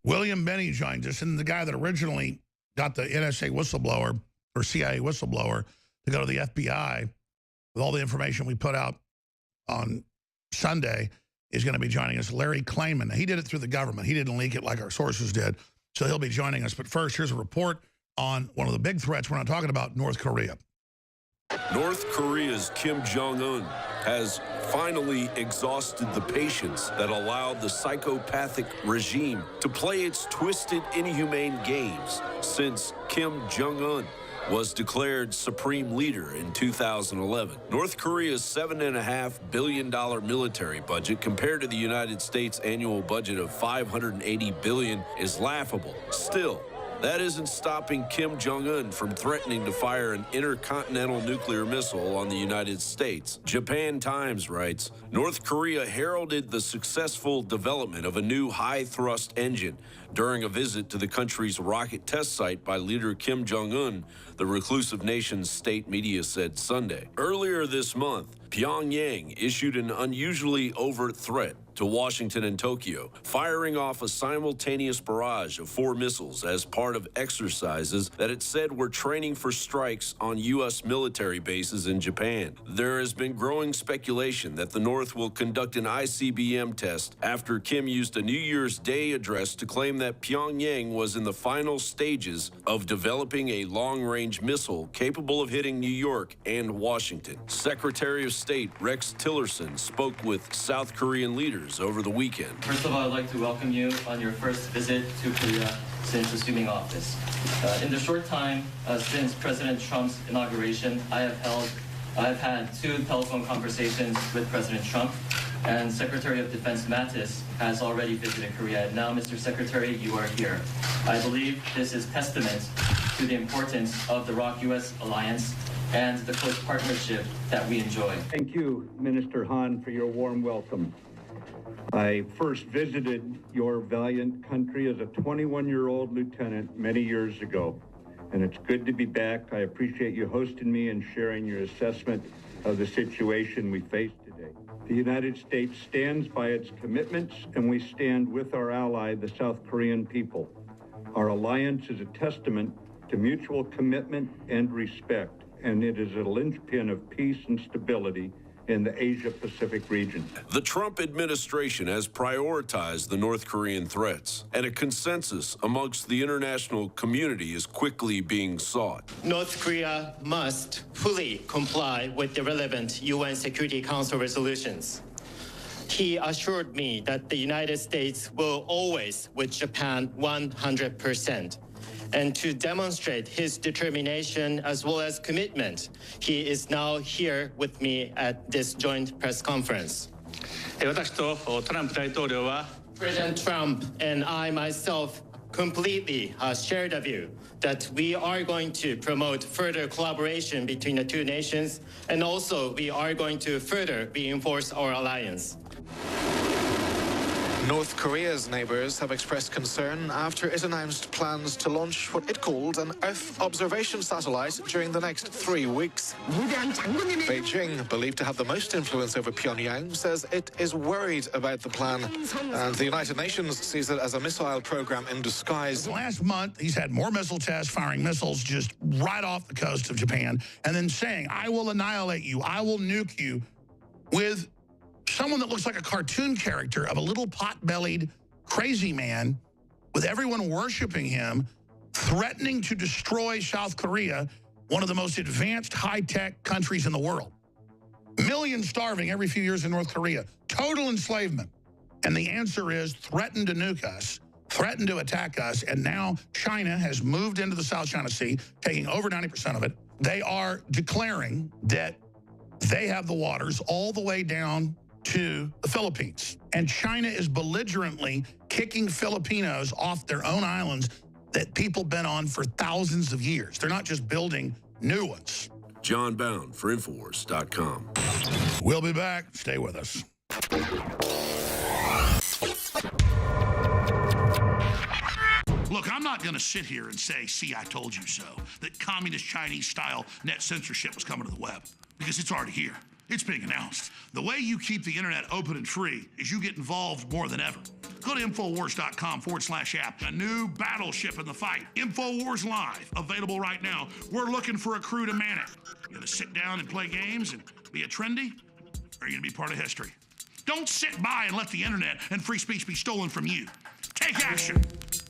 William Benny joins us, and the guy that originally got the NSA whistleblower or CIA whistleblower to go to the FBI with all the information we put out on Sunday is going to be joining us. Larry Klayman. He did it through the government. He didn't leak it like our sources did. So he'll be joining us. But first, here's a report on one of the big threats. We're not talking about North Korea. North Korea's Kim Jong-un has finally exhausted the patience that allowed the psychopathic regime to play its twisted, inhumane games since Kim Jong-un was declared supreme leader in 2011. North Korea's $7.5 billion military budget compared to the United States annual budget of $580 billion is laughable. Still, that isn't stopping Kim Jong-un from threatening to fire an intercontinental nuclear missile on the United States. Japan Times writes, North Korea heralded the successful development of a new high-thrust engine during a visit to the country's rocket test site by leader Kim Jong-un, the reclusive nation's state media said Sunday. Earlier this month, Pyongyang issued an unusually overt threat to Washington and Tokyo, firing off a simultaneous barrage of 4 missiles as part of exercises that it said were training for strikes on U.S. military bases in Japan. There has been growing speculation that the North will conduct an ICBM test after Kim used a New Year's Day address to claim that Pyongyang was in the final stages of developing a long-range missile capable of hitting New York and Washington. Secretary of State Rex Tillerson spoke with South Korean leaders over the weekend. First of all, I'd like to welcome you on your first visit to Korea since assuming office. In the short time since President Trump's inauguration, I have had 2 telephone conversations with President Trump, and Secretary of Defense Mattis has already visited Korea. And now, Mr. Secretary, you are here. I believe this is testament to the importance of the ROK-U.S. alliance and the close partnership that we enjoy. Thank you, Minister Han, for your warm welcome. I first visited your valiant country as a 21-year-old lieutenant many years ago, and it's good to be back. I appreciate you hosting me and sharing your assessment of the situation we face today. The United States stands by its commitments, and we stand with our ally, the South Korean people. Our alliance is a testament to mutual commitment and respect, and it is a linchpin of peace and stability in the Asia-Pacific region. The Trump administration has prioritized the North Korean threats, and a consensus amongst the international community is quickly being sought. North Korea must fully comply with the relevant UN Security Council resolutions. He assured me that the United States will always with Japan 100%. And to demonstrate his determination as well as commitment, he is now here with me at this joint press conference. President Trump and I myself completely share the view that we are going to promote further collaboration between the 2 nations, and also we are going to further reinforce our alliance. North Korea's neighbors have expressed concern after it announced plans to launch what it called an Earth observation satellite during the next 3 weeks. Beijing, believed to have the most influence over Pyongyang, says it is worried about the plan, and the United Nations sees it as a missile program in disguise. Last month, he's had more missile tests, firing missiles just right off the coast of Japan, and then saying, I will annihilate you, I will nuke you, with someone that looks like a cartoon character of a little pot-bellied crazy man with everyone worshiping him, threatening to destroy South Korea, one of the most advanced high-tech countries in the world. Millions starving every few years in North Korea. Total enslavement. And the answer is threaten to nuke us, threaten to attack us, and now China has moved into the South China Sea, taking over 90% of it. They are declaring that they have the waters all the way down to the Philippines. And China is belligerently kicking Filipinos off their own islands that people been on for thousands of years. They're not just building new ones. John Bound for Infowars.com. We'll be back. Stay with us. Look, I'm not going to sit here and say, see, I told you so, that communist Chinese-style net censorship was coming to the web, because it's already here. It's being announced. The way you keep the internet open and free is you get involved more than ever. Go to Infowars.com/app. A new battleship in the fight. Infowars Live, available right now. We're looking for a crew to man it. You gonna sit down and play games and be a trendy? Or are you gonna be part of history? Don't sit by and let the internet and free speech be stolen from you. Take action.